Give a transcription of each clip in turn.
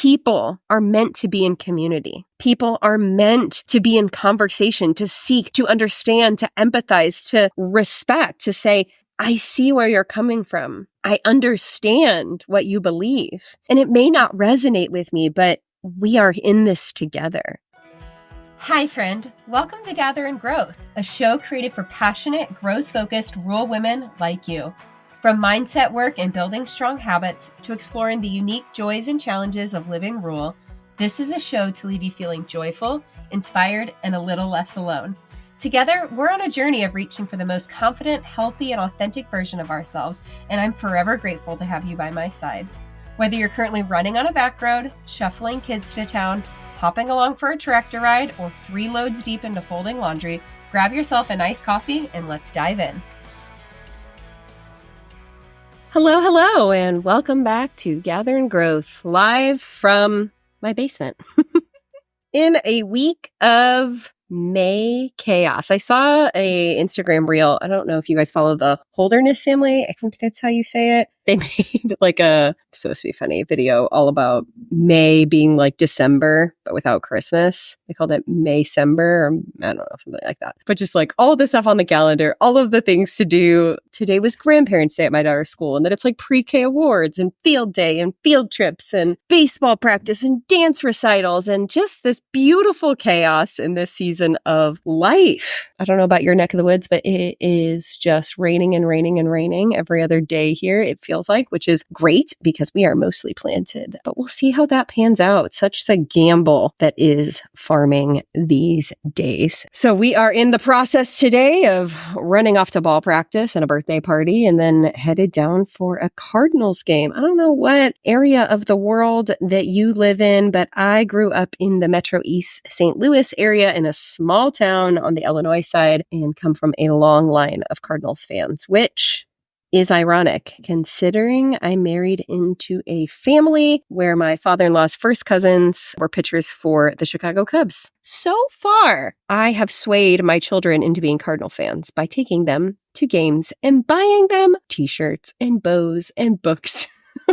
People are meant to be in community. People are meant to be in conversation, to seek, to understand, to empathize, to respect, to say, I see where you're coming from. I understand what you believe. And it may not resonate with me, but we are in this together. Hi, friend. Welcome to Gather and Growth, a show created for passionate, growth-focused rural women like you. From mindset work and building strong habits to exploring the unique joys and challenges of living rural, this is a show to leave you feeling joyful, inspired, and a little less alone. Together, we're on a journey of reaching for the most confident, healthy, and authentic version of ourselves, and I'm forever grateful to have you by my side. Whether you're currently running on a back road, shuffling kids to town, hopping along for a tractor ride, or 3 loads deep into folding laundry, grab yourself a nice coffee and let's dive in. Hello, and welcome back to Gather and Growth, live from my basement. In a week of May chaos. I saw a Instagram reel. I don't know if you guys follow the Holderness family. I think that's how you say it. They made like a, supposed to be funny, video all about May being like December, but without Christmas. They called it Maycember, or I don't know, something like that. But just like all the stuff on the calendar, all of the things to do. Today was Grandparents' Day at my daughter's school, and then it's like pre-K awards and field day and field trips and baseball practice and dance recitals and just this beautiful chaos in this season of life. I don't know about your neck of the woods, but it is just raining and raining and raining every other day here. It feels like, which is great because we are mostly planted, but we'll see how that pans out. Such the gamble that is farming these days. So we are in the process today of running off to ball practice and a birthday party and then headed down for a Cardinals game. I don't know what area of the world that you live in, but I grew up in the Metro East St. Louis area in a small town on the Illinois side and come from a long line of Cardinals fans, which is ironic considering I married into a family where my father-in-law's first cousins were pitchers for the Chicago Cubs. So far, I have swayed my children into being Cardinal fans by taking them to games and buying them t-shirts and bows and books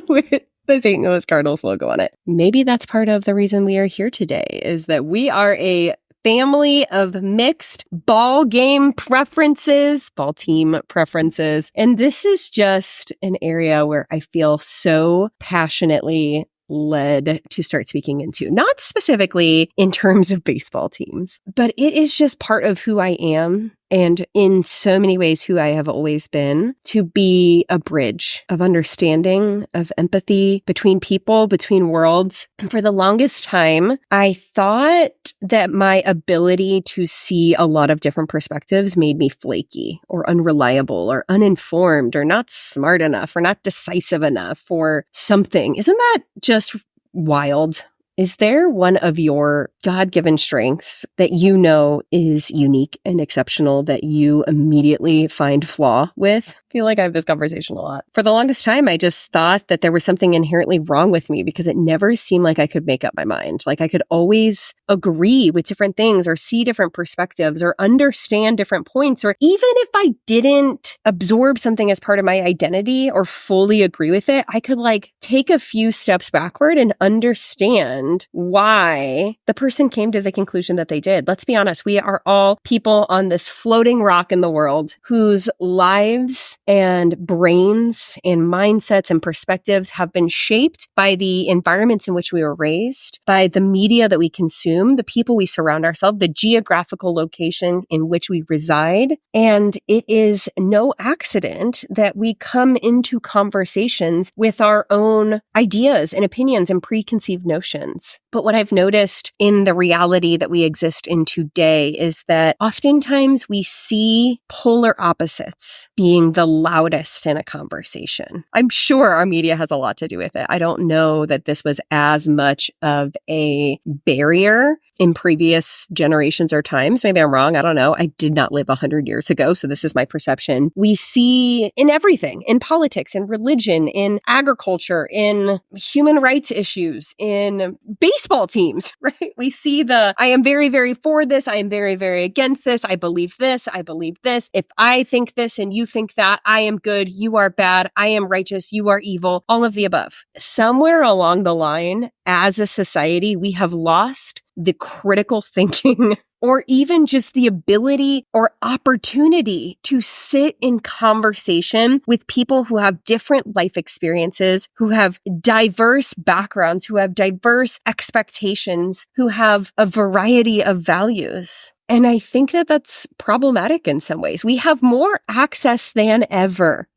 with the St. Louis Cardinals logo on it. Maybe that's part of the reason we are here today, is that we are a family of mixed ball game preferences, ball team preferences. And this is just an area where I feel so passionately led to start speaking into, not specifically in terms of baseball teams, but it is just part of who I am. And in so many ways, who I have always been, to be a bridge of understanding, of empathy between people, between worlds. And for the longest time, I thought that my ability to see a lot of different perspectives made me flaky or unreliable or uninformed or not smart enough or not decisive enough or something. Isn't that just wild? Is there one of your God-given strengths that you know is unique and exceptional that you immediately find flaw with? I feel like I have this conversation a lot. For the longest time, I just thought that there was something inherently wrong with me because it never seemed like I could make up my mind. Like I could always agree with different things or see different perspectives or understand different points. Or even if I didn't absorb something as part of my identity or fully agree with it, I could like take a few steps backward and understand why the person came to the conclusion that they did. Let's be honest, we are all people on this floating rock in the world whose lives and brains and mindsets and perspectives have been shaped by the environments in which we were raised, by the media that we consume, the people we surround ourselves, the geographical location in which we reside. And it is no accident that we come into conversations with our own ideas and opinions and preconceived notions. But what I've noticed in the reality that we exist in today is that oftentimes we see polar opposites being the loudest in a conversation. I'm sure our media has a lot to do with it. I don't know that this was as much of a barrier in previous generations or times. Maybe I'm wrong. I don't know. I did not live 100 years ago, so this is my perception. We see in everything, in politics, in religion, in agriculture, in human rights issues, in baseball teams, right? We see I am very, very for this. I am very, very against this. I believe this. I believe this. If I think this and you think that, I am good. You are bad. I am righteous. You are evil. All of the above. Somewhere along the line, as a society, we have lost the critical thinking or even just the ability or opportunity to sit in conversation with people who have different life experiences, who have diverse backgrounds, who have diverse expectations, who have a variety of values. And I think that that's problematic in some ways. We have more access than ever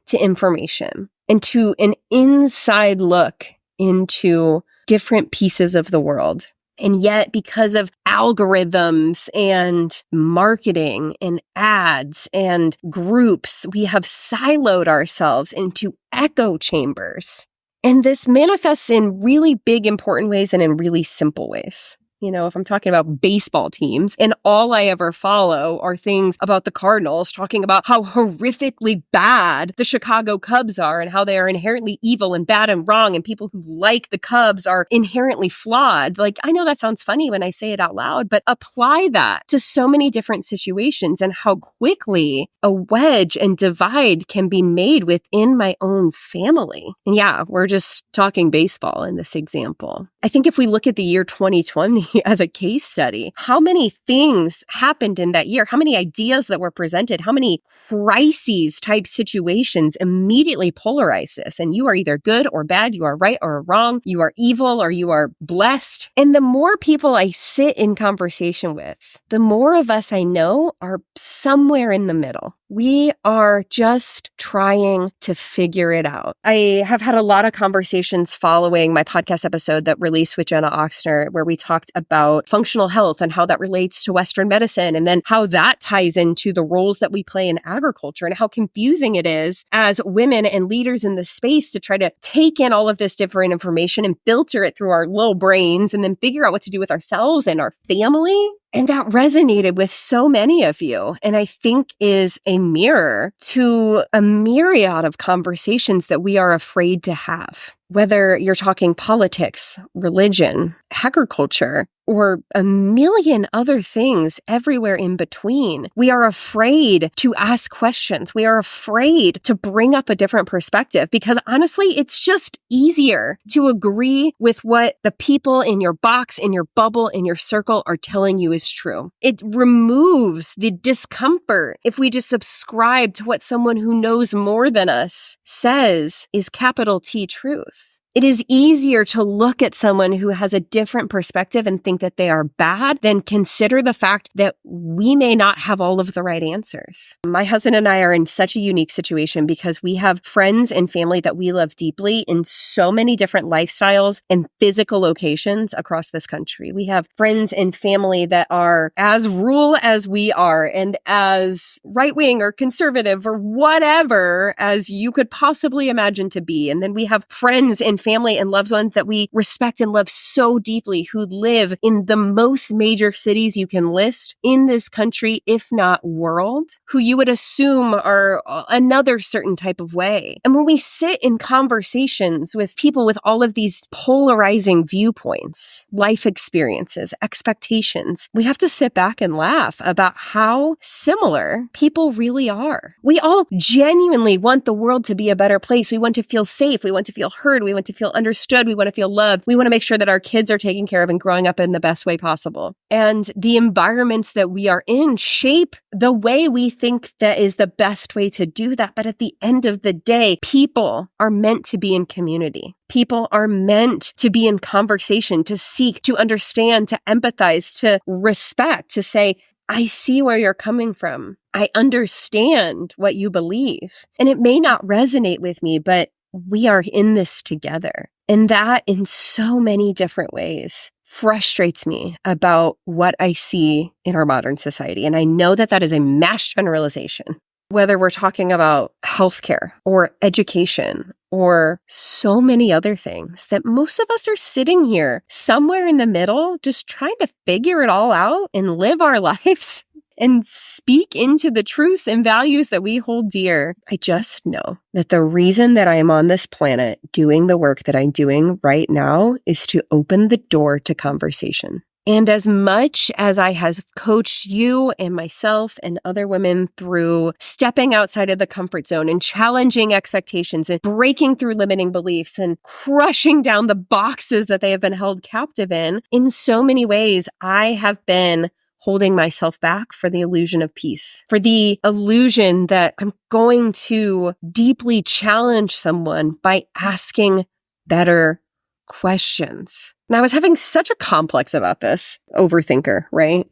to information and to an inside look into different pieces of the world. And yet, because of algorithms and marketing and ads and groups, we have siloed ourselves into echo chambers. And this manifests in really big, important ways and in really simple ways. You know, if I'm talking about baseball teams and all I ever follow are things about the Cardinals talking about how horrifically bad the Chicago Cubs are and how they are inherently evil and bad and wrong and people who like the Cubs are inherently flawed. Like, I know that sounds funny when I say it out loud, but apply that to so many different situations and how quickly a wedge and divide can be made within my own family. And yeah, we're just talking baseball in this example. I think if we look at the year 2020 as a case study, how many things happened in that year, how many ideas that were presented, how many crises type situations immediately polarized us. And you are either good or bad, you are right or wrong, you are evil or you are blessed. And the more people I sit in conversation with, the more of us I know are somewhere in the middle. We are just trying to figure it out. I have had a lot of conversations following my podcast episode that released with Jenna Oxner, where we talked about functional health and how that relates to Western medicine, and then how that ties into the roles that we play in agriculture and how confusing it is as women and leaders in the space to try to take in all of this different information and filter it through our little brains and then figure out what to do with ourselves and our family. And that resonated with so many of you, and I think is a mirror to a myriad of conversations that we are afraid to have. Whether you're talking politics, religion, agriculture, or a million other things everywhere in between, we are afraid to ask questions. We are afraid to bring up a different perspective because honestly, it's just easier to agree with what the people in your box, in your bubble, in your circle are telling you is true. It removes the discomfort if we just subscribe to what someone who knows more than us says is capital T truth. It is easier to look at someone who has a different perspective and think that they are bad than consider the fact that we may not have all of the right answers. My husband and I are in such a unique situation because we have friends and family that we love deeply in so many different lifestyles and physical locations across this country. We have friends and family that are as rural as we are and as right-wing or conservative or whatever as you could possibly imagine to be. And then we have friends and family and loved ones that we respect and love so deeply who live in the most major cities you can list in this country, if not world, who you would assume are another certain type of way. And when we sit in conversations with people with all of these polarizing viewpoints, life experiences, expectations, we have to sit back and laugh about how similar people really are. We all genuinely want the world to be a better place. We want to feel safe. We want to feel heard. We want to feel understood. We want to feel loved. We want to make sure that our kids are taken care of and growing up in the best way possible. And the environments that we are in shape the way we think that is the best way to do that. But at the end of the day, people are meant to be in community. People are meant to be in conversation, to seek, to understand, to empathize, to respect, to say, I see where you're coming from. I understand what you believe. And it may not resonate with me, but we are in this together. And that in so many different ways frustrates me about what I see in our modern society. And I know that that is a mass generalization. Whether we're talking about healthcare or education or so many other things, that most of us are sitting here somewhere in the middle, just trying to figure it all out and live our lives and speak into the truths and values that we hold dear. I just know that the reason that I am on this planet doing the work that I'm doing right now is to open the door to conversation. And as much as I have coached you and myself and other women through stepping outside of the comfort zone and challenging expectations and breaking through limiting beliefs and crushing down the boxes that they have been held captive in so many ways, I have been holding myself back for the illusion of peace, for the illusion that I'm going to deeply challenge someone by asking better questions. And I was having such a complex about this. Overthinker, right?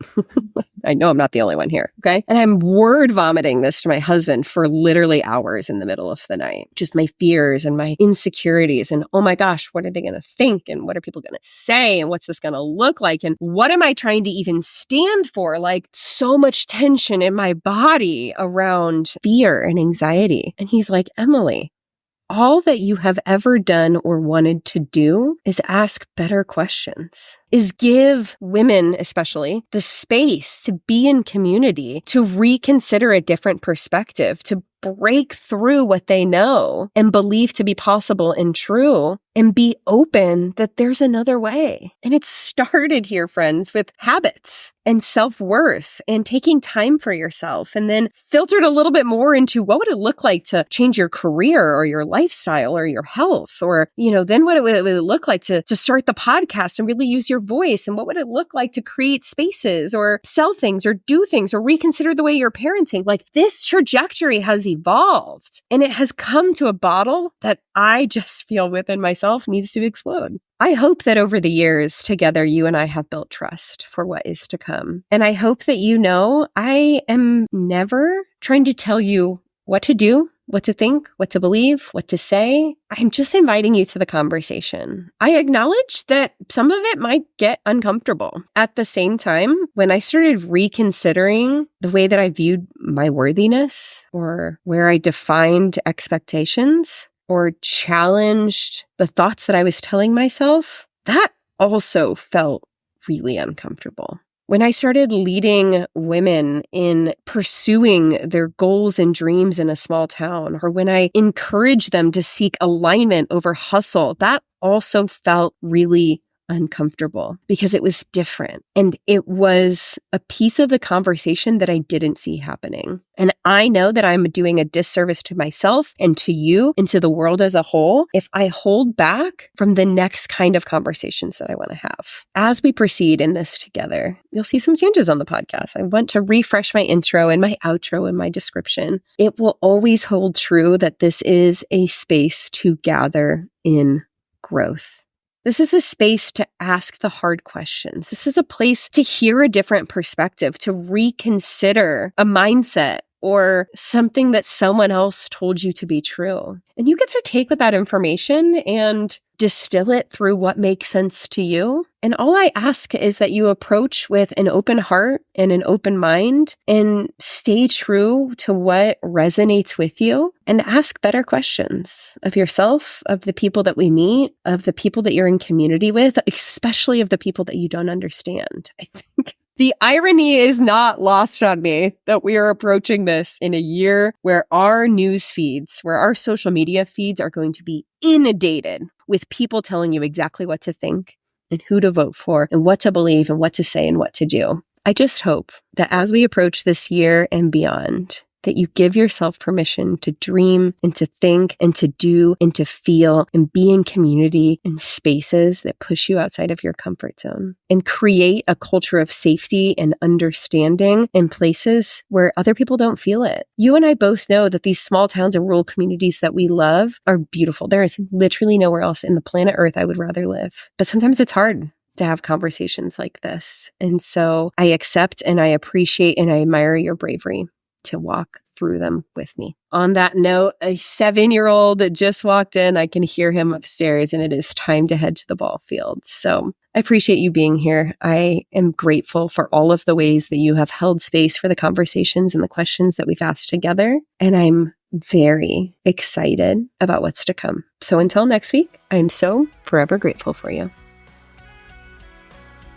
I know I'm not the only one here, okay? And I'm word vomiting this to my husband for literally hours in the middle of the night. Just my fears and my insecurities and, oh my gosh, what are they going to think? And what are people going to say? And what's this going to look like? And what am I trying to even stand for? Like so much tension in my body around fear and anxiety. And he's like, Emily, all that you have ever done or wanted to do is ask better questions, is give women, especially, the space to be in community, to reconsider a different perspective, to break through what they know and believe to be possible and true, and be open that there's another way. And it started here, friends, with habits and self-worth and taking time for yourself, and then filtered a little bit more into what would it look like to change your career or your lifestyle or your health, or, then what would it look like to start the podcast and really use your voice, and what would it look like to create spaces or sell things or do things or reconsider the way you're parenting. Like, this trajectory has evolved, and it has come to a bottle that I just feel within myself needs to explode. I hope that over the years together, you and I have built trust for what is to come. And I hope that I am never trying to tell you what to do, what to think, what to believe, what to say. I'm just inviting you to the conversation. I acknowledge that some of it might get uncomfortable. At the same time, when I started reconsidering the way that I viewed my worthiness, or where I defined expectations, or challenged the thoughts that I was telling myself, that also felt really uncomfortable. When I started leading women in pursuing their goals and dreams in a small town, or when I encouraged them to seek alignment over hustle, that also felt really uncomfortable because it was different. And it was a piece of the conversation that I didn't see happening. And I know that I'm doing a disservice to myself and to you and to the world as a whole if I hold back from the next kind of conversations that I want to have. As we proceed in this together, you'll see some changes on the podcast. I want to refresh my intro and my outro and my description. It will always hold true that this is a space to gather in growth. This is the space to ask the hard questions. This is a place to hear a different perspective, to reconsider a mindset or something that someone else told you to be true. And you get to take with that information and distill it through what makes sense to you. And all I ask is that you approach with an open heart and an open mind and stay true to what resonates with you and ask better questions of yourself, of the people that we meet, of the people that you're in community with, especially of the people that you don't understand. I think the irony is not lost on me that we are approaching this in a year where our news feeds, where our social media feeds are going to be inundated with people telling you exactly what to think and who to vote for and what to believe and what to say and what to do. I just hope that as we approach this year and beyond, that you give yourself permission to dream and to think and to do and to feel and be in community in spaces that push you outside of your comfort zone and create a culture of safety and understanding in places where other people don't feel it. You and I both know that these small towns and rural communities that we love are beautiful. There is literally nowhere else in the planet Earth I would rather live. But sometimes it's hard to have conversations like this. And so I accept and I appreciate and I admire your bravery to walk through them with me. On that note, a 7-year-old just walked in. I can hear him upstairs and it is time to head to the ball field. So I appreciate you being here. I am grateful for all of the ways that you have held space for the conversations and the questions that we've asked together. And I'm very excited about what's to come. So until next week, I'm so forever grateful for you.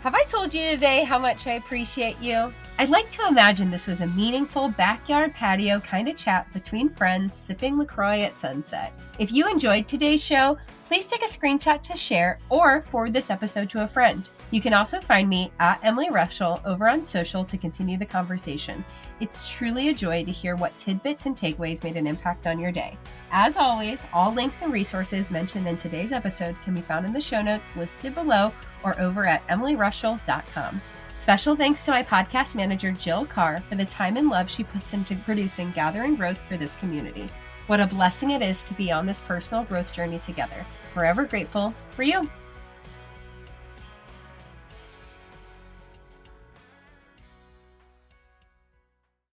Have I told you today how much I appreciate you? I'd like to imagine this was a meaningful backyard patio kind of chat between friends sipping LaCroix at sunset. If you enjoyed today's show, please take a screenshot to share or forward this episode to a friend. You can also find me at Emily Rushell over on social to continue the conversation. It's truly a joy to hear what tidbits and takeaways made an impact on your day. As always, all links and resources mentioned in today's episode can be found in the show notes listed below or over at emilyrushell.com. Special thanks to my podcast manager, Jill Carr, for the time and love she puts into producing Gather and Growth for this community. What a blessing it is to be on this personal growth journey together. Forever grateful for you.